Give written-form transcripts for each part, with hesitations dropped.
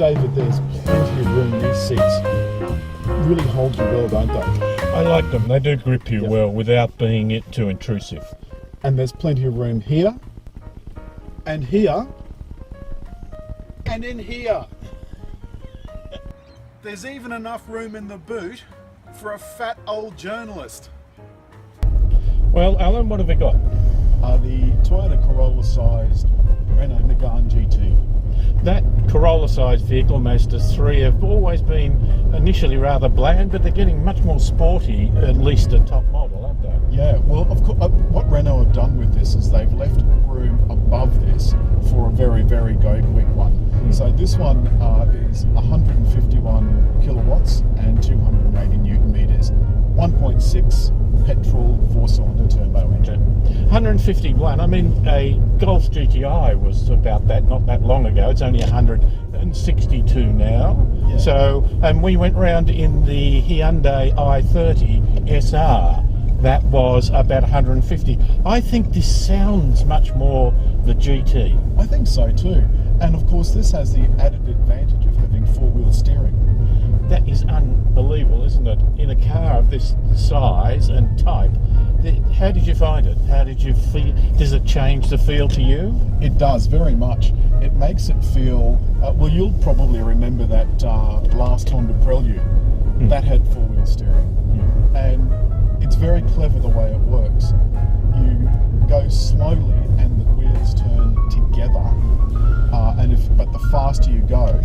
David, there's plenty of room. These seats really hold you well, don't they? I like them. They do grip you Yep. well without being too intrusive. And there's plenty of room here, and here, and in here. There's even enough room in the boot for a fat old journalist. Well, Alan, what have we got? The Toyota Corolla-sized Renault Megane GT. That Corolla-sized vehicle, Mazda 3, have always been initially rather bland, but they're getting much more sporty, at least a top model, aren't they? Yeah, well, of course, what Renault have done with this is they've left room above this for a very, very go-quick one. So this one is 151 kilowatts and 280 newton meters, 1.6 petrol 4-cylinder turbo engine. 151. I mean, a Golf GTI was about that not that long ago. It's only 162 now. Yeah. So, and we went round in the Hyundai i30 SR. That was about 150. I think this sounds much more the GT. I think so too. And of course, this has the added advantage of having four-wheel steering. That is unbelievable, isn't it? In a car of this size and type. How did you find it? How did you feel? Does it change the feel to you? It does, very much. It makes it feel, well, you'll probably remember that last Honda Prelude. That had four-wheel steering. And it's very clever the way it works. You go slowly and the wheels turn together. But the faster you go,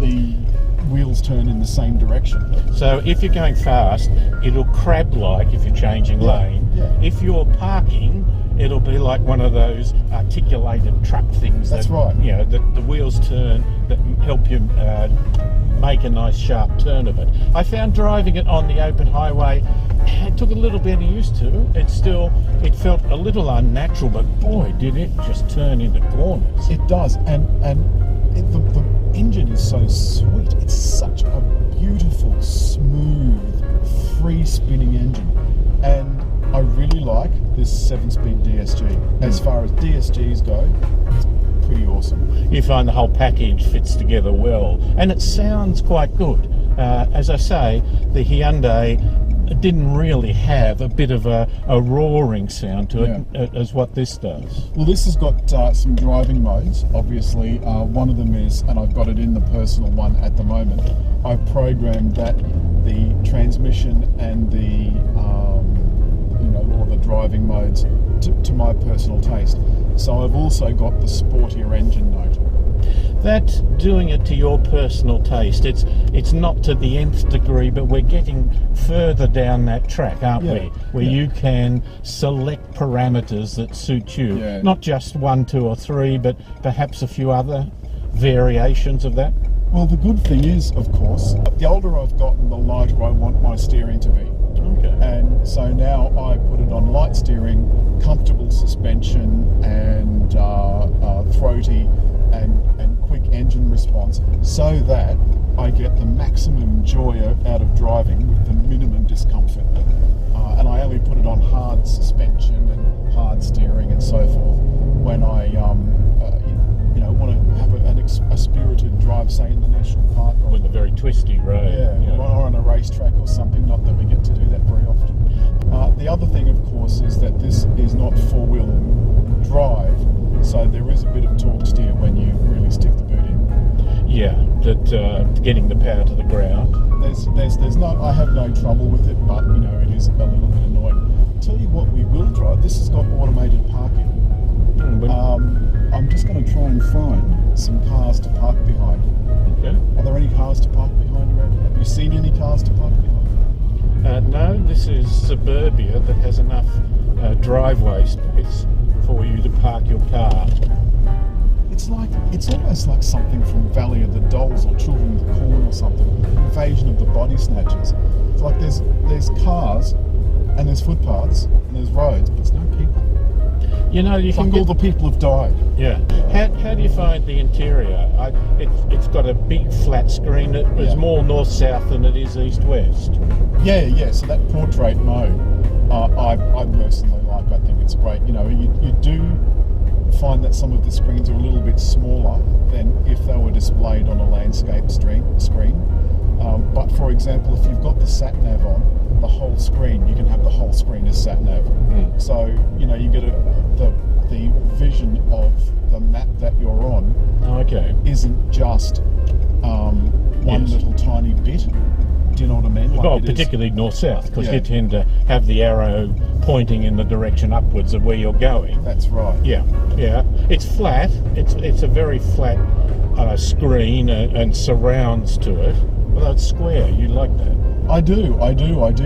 the wheels turn in the same direction. So if you're going fast, it'll crab-like if you're changing lane. Yeah. If you're parking, it'll be like one of those articulated truck things. That's that, right. You know, the wheels turn that help you make a nice sharp turn of it. I found driving it on the open highway, it took a little bit of used to. It felt a little unnatural, but boy, did it just turn into corners. It does, and the engine is so sweet. It's such a beautiful, smooth, free-spinning engine, and I really like this 7-speed DSG. As far as DSGs go, it's pretty awesome. You find the whole package fits together well, and it sounds quite good. As I say, the Hyundai didn't really have a bit of a roaring sound to it as what this does. Well, this has got some driving modes. Obviously, one of them is, and I've got it in the personal one at the moment, I've programmed that the transmission and the all the driving modes to my personal taste. So I've also got the sportier engine note. That's doing it to your personal taste. It's not to the nth degree, but we're getting further down that track, aren't we? Where you can select parameters that suit you. Yeah. Not just 1, 2 or 3, but perhaps a few other variations of that. Well, the good thing is, of course, the older I've gotten, the lighter I want my steering to be. Okay. And so now I put it on light steering, comfortable suspension, and throaty and quick engine response, so that I get the maximum joy out of driving with the minimum discomfort. And I only put it on hard suspension and hard steering and so forth when I want to have a spirited drive, say in the national park or With a very twisty road. or on a racetrack or something. Not that we get to do that very often. The other thing, of course, is that this is not four-wheel drive, so there is a bit of torque steer when you really stick the boot in. Yeah, that getting the power to the ground. There's no, I have no trouble with it, but it is a little bit annoying. Tell you what, we will drive. This has got automated parking. I'm just going to try and find some cars to park behind. Okay. Are there any cars to park behind, Red? Have you seen any cars to park behind? No, this is suburbia that has enough driveway space for you to park your car. It's almost like something from Valley of the Dolls or Children of the Corn or something. Invasion of the Body Snatchers. It's like there's cars and there's footpaths and there's roads, but there's no people. You can All the people have died. Yeah. How do you find the interior? It's got a big flat screen. It's more north-south than it is east-west. Yeah. So that portrait mode, I personally like. I think it's great. You do find that some of the screens are a little bit smaller than if they were displayed on a landscape screen. But for example, if you've got the sat nav on, the whole screen, you can have the whole screen as sat nav. So you know, you get the vision of the map that you're on. Okay. Isn't just one little tiny bit. Do you know what I mean? Like Particularly north-south, because Yeah. you tend to have the arrow pointing in the direction upwards of where you're going. That's right. Yeah. It's flat. It's a very flat screen and surrounds to it. Although it's square, you like that? I do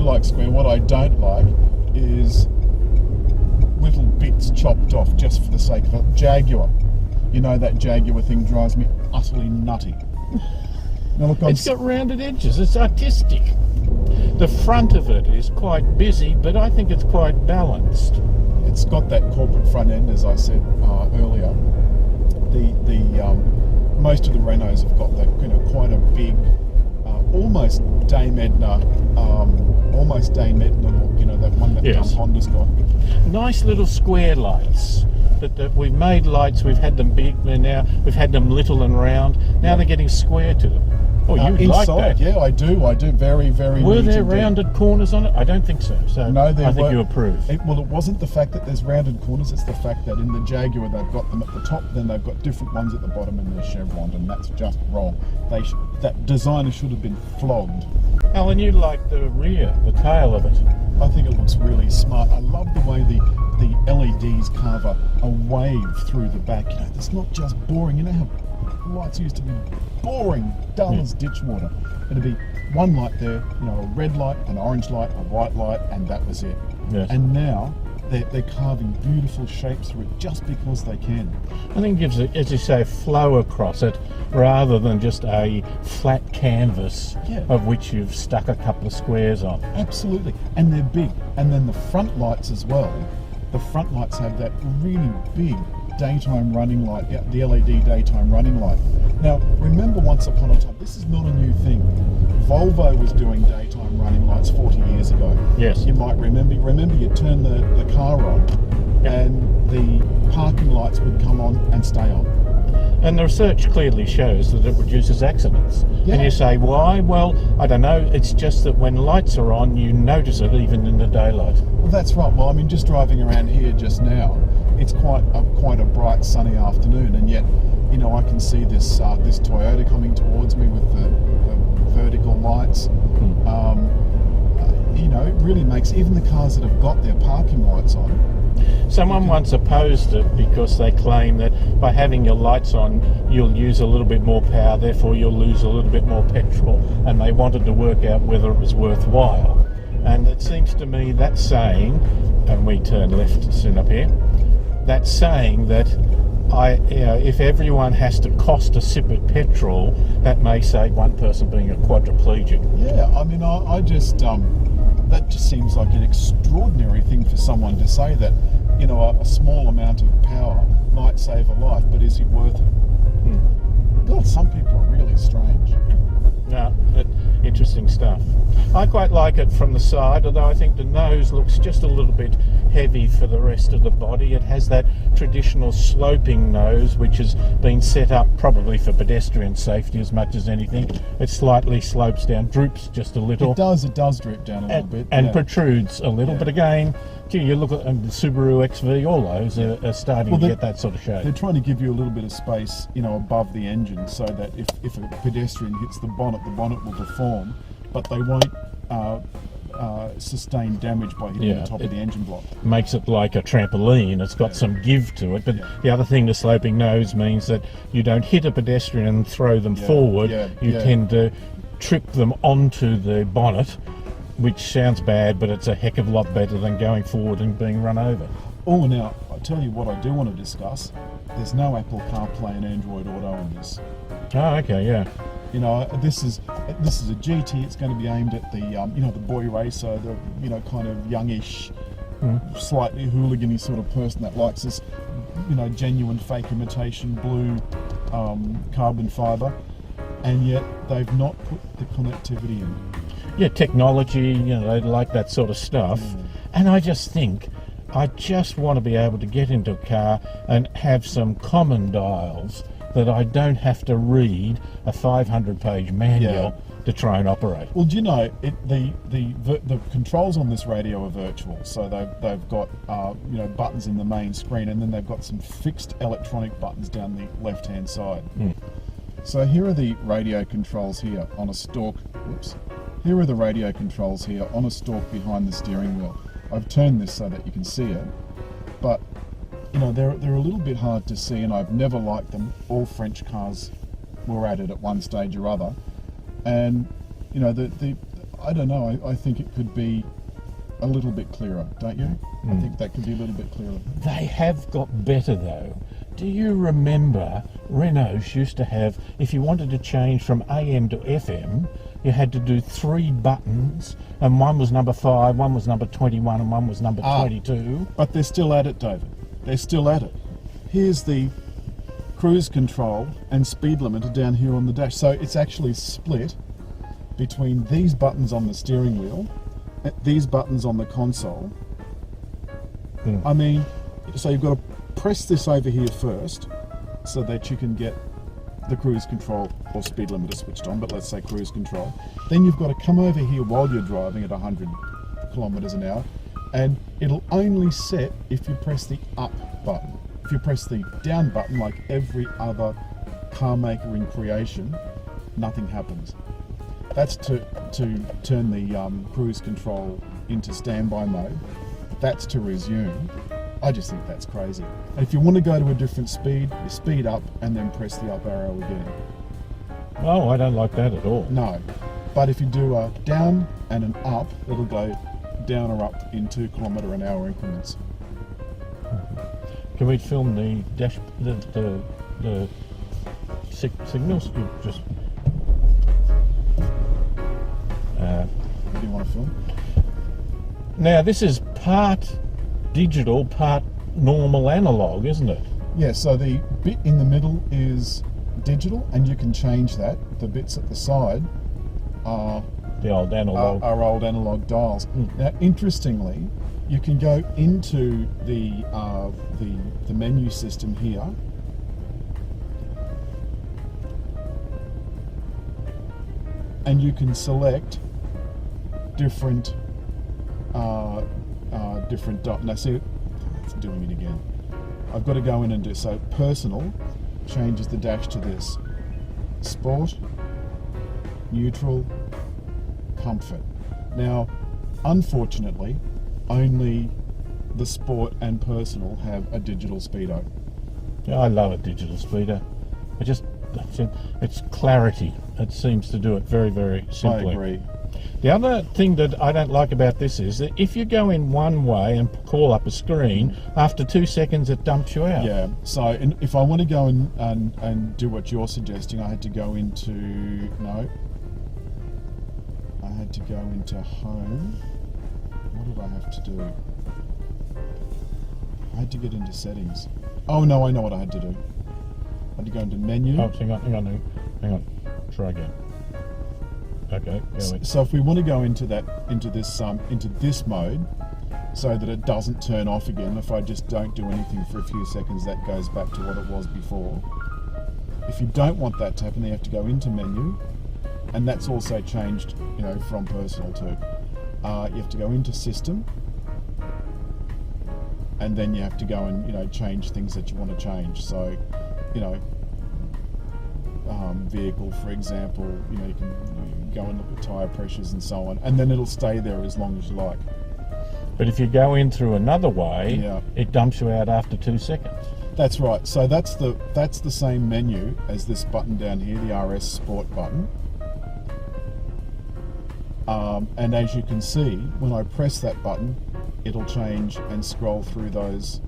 like square. What I don't like is little bits chopped off just for the sake of it. Jaguar. You know, that Jaguar thing drives me utterly nutty. Now look, It's got rounded edges. It's artistic. The front of it is quite busy, but I think it's quite balanced. it's got that corporate front end, as I said earlier. The most of the Renaults have got that, you know, quite a big, almost Dame Edna look. You know, that one that Honda's got. Nice little square lights. That we've made lights. We've had them big, and now we've had them little and round. Now they're getting square to them. Oh, you like that? Yeah, I do. Very, very. Were neat there indeed. rounded corners on it? I don't think so. So No, I think you approve. Well, it wasn't the fact that there's rounded corners. It's the fact that in the Jaguar they've got them at the top, then they've got different ones at the bottom, and they're chevroned, and that's just wrong. That designer should have been flogged. Alan, you like the rear, the tail of it. I think it looks really smart. I love the way the LEDs carve a wave through the back. You know, it's not just boring. You know how lights used to be boring, dull as ditch water. It'd be one light there, you know, a red light, an orange light, a white light, and that was it. Yes. And now they're carving beautiful shapes through it just because they can. I think it gives it, as you say, flow across it rather than just a flat canvas of which you've stuck a couple of squares on. Absolutely, and they're big. And then the front lights as well. The front lights have that really big daytime running light, the LED daytime running light. Now, remember once upon a time, this is not a new thing. Volvo was doing daytime running lights 40 years ago. Yes. You might remember you turn the car on and the parking lights would come on and stay on. And the research clearly shows that it reduces accidents. Yeah. And you say, why? Well, I don't know. It's just that when lights are on, you notice it even in the daylight. Well, that's right. Well, I mean, just driving around here just now, it's quite a bright sunny afternoon, and yet, you know, I can see this Toyota coming towards me with the vertical lights. You know, it really makes even the cars that have got their parking lights on. Someone once opposed it because they claim that by having your lights on, you'll use a little bit more power, therefore you'll lose a little bit more petrol, and they wanted to work out whether it was worthwhile. And it seems to me that saying, and we turn left soon up here, that saying that if everyone has to cost a sip of petrol, that may save one person being a quadriplegic. Yeah, I mean, I just that just seems like an extraordinary thing for someone to say, that, you know, a small amount of power might save a life, but is it worth it? God, some people are really strange. No, interesting stuff. I quite like it from the side, although I think the nose looks just a little bit heavy for the rest of the body. It has that traditional sloping nose, which has been set up probably for pedestrian safety as much as anything. It slightly slopes down, droops just a little. It does drip down a little bit. And protrudes a little, but again, gee, you look at the Subaru XV, all those are starting to get that sort of shape. They're trying to give you a little bit of space, you know, above the engine, so that if a pedestrian hits the bonnet will deform, but they won't sustain damage by hitting the top of the engine block. Makes it like a trampoline. It's got some give to it, but the other thing, the sloping nose means that you don't hit a pedestrian and throw them forward. You tend to trip them onto the bonnet, which sounds bad, but it's a heck of a lot better than going forward and being run over. Oh, now, I tell you what I do want to discuss. There's no Apple CarPlay and Android Auto in this. Oh, okay, yeah. You know, this is a GT. It's going to be aimed at the you know, the boy racer, the, you know, kind of youngish, slightly hooligan-y sort of person that likes this, you know, genuine fake imitation blue carbon fibre, and yet they've not put the connectivity in. Yeah, technology, you know, they like that sort of stuff. And I just think I just want to be able to get into a car and have some common dials that I don't have to read a 500-page manual to try and operate. Well, do you know, the controls on this radio are virtual, so they've got buttons in the main screen, and then they've got some fixed electronic buttons down the left-hand side. So here are the radio controls here on a stalk. Whoops. Here are the radio controls here on a stalk behind the steering wheel. I've turned this so that you can see it, but you know they're a little bit hard to see, and I've never liked them. All French cars were at it at one stage or other, and you know I don't know. I think it could be a little bit clearer, don't you? I think that could be a little bit clearer. They have got better though. Do you remember Renaults used to have, if you wanted to change from AM to FM, you had to do 3 buttons, and one was number 5, one was number 21, and one was number 22. But they're still at it, David. They're still at it. Here's the cruise control and speed limiter down here on the dash. So it's actually split between these buttons on the steering wheel, these buttons on the console. I mean, so you've got to press this over here first so that you can get the cruise control or speed limiter switched on, but let's say cruise control. Then you've got to come over here while you're driving at 100 kilometers an hour, and it'll only set if you press the up button. If you press the down button, like every other car maker in creation, nothing happens. That's to turn the cruise control into standby mode. That's to resume. I just think that's crazy. And if you want to go to a different speed, you speed up and then press the up arrow again. Oh, I don't like that at all. No. But if you do a down and an up, it'll go down or up in 2 kilometre an hour increments. Can we film the dash, the signals? You just. What do you want to film? Now this is part digital, part normal analog, isn't it? Yeah, so the bit in the middle is digital, and you can change that. The bits at the side are the old analog. Are old analog dials. Now, interestingly, you can go into the menu system here, and you can select different now see, it's doing it again. I've got to go in and do so. Personal changes the dash to this. Sport, neutral, comfort. Now, unfortunately, only the sport and personal have a digital speedo. Yeah, I love a digital speedo. It's clarity. It seems to do it very, very simply. I agree. The other thing that I don't like about this is that if you go in one way and call up a screen, after 2 seconds it dumps you out. Yeah, so if I want to go in and do what you're suggesting, I had to go into, I had to go into home. What did I have to do? I had to get into settings. Oh no, I know what I had to do. I had to go into menu. Oh, hang on. Try again. Okay. So if we want to go into this mode, so that it doesn't turn off again, if I just don't do anything for a few seconds, that goes back to what it was before. If you don't want that to happen, then you have to go into menu, and that's also changed, from personal too. You have to go into system, and then you have to go and change things that you want to change. So, vehicle, for example, you can go and look at tyre pressures and so on, and then it'll stay there as long as you like. But if you go in through another way, it dumps you out after 2 seconds. That's right. So that's the same menu as this button down here, the RS Sport button. And as you can see, when I press that button, it'll change and scroll through those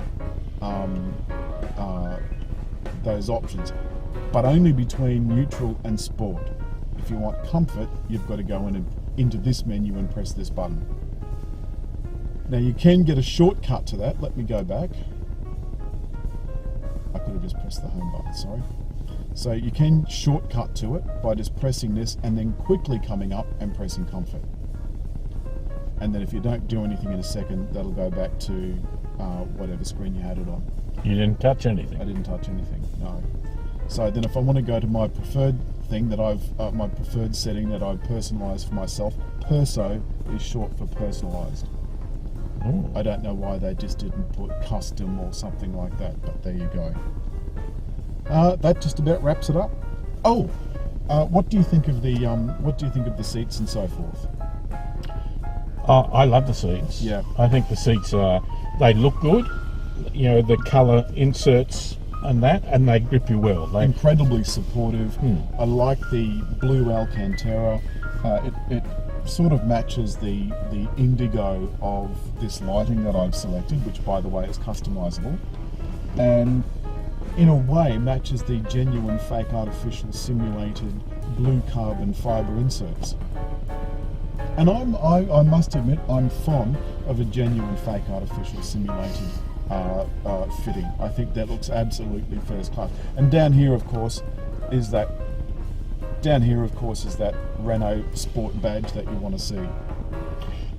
options, but only between neutral and sport. If you want comfort, you've got to go into this menu and press this button. Now you can get a shortcut to that. Let me go back. I could have just pressed the home button, sorry. So you can shortcut to it by just pressing this and then quickly coming up and pressing comfort. And then if you don't do anything in a second, that'll go back to whatever screen you had it on. You didn't touch anything. I didn't touch anything, no. So then if I want to go to my preferred thing that my preferred setting that I've personalised for myself, Perso is short for personalised. Oh. I don't know why they just didn't put custom or something like that, but there you go. That just about wraps it up. Oh, what do you think of the seats and so forth? I love the seats. Yeah. I think the seats they look good. You know, the colour inserts and they grip you well. Incredibly supportive. I like the blue Alcantara. It sort of matches the indigo of this lighting that I've selected, which by the way is customizable, and in a way matches the genuine fake artificial simulated blue carbon fibre inserts. And I must admit, I'm fond of a genuine fake artificial simulated fitting. I think that looks absolutely first class. And down here, of course, is that Renault Sport badge that you want to see.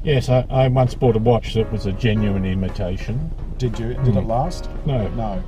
Yes, I once bought a watch that was a genuine imitation. Did you? Did it last? No. No.